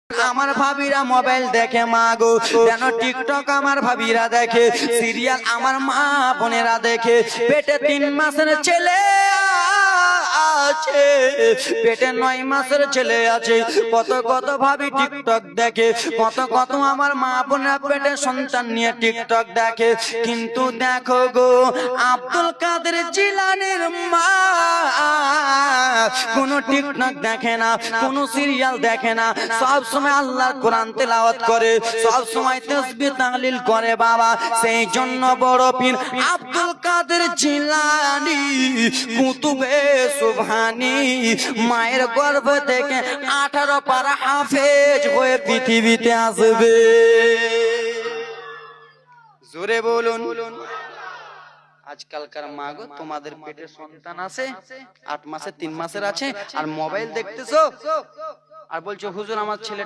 আমার ভাবিরা মোবাইল দেখে মা গো, কেন টিকটক আমার ভাবিরা দেখে, সিরিয়াল আমার মা বোনেরা দেখে। পেটে 3 মাসের ছেলে আছে, পেটে 9 মাসের ছেলে আছে, কত কত ভাবি টিকটক দেখে, কত কত আমার মা বোনেরা পেটে সন্তান নিয়ে টিকটক দেখে। কিন্তু দেখো গো, আব্দুল কাদের জিলানীর মা কোন টিকটক দেখে না, কোন সিরিয়াল দেখে না, সব সময় আল্লাহর কোরআন তেলাওয়াত করে, সব সময় তাসবিহ তাহলিল করে বাবা। সেই জন্য বড় পীর আব্দুল কাদের জিলানী কুতুবে সুবহানী মায়ের গর্ভ থেকে 18 পারা হাফেজ হয়ে পৃথিবীতে আসবে। জোরে বলুন। আজকালকার মা গো, তোমাদের পেটে সন্তান আছে, 8 মাসের 3 মাসের আছে, আর মোবাইল দেখতেছো আর বলছো হুজুর আমার ছেলে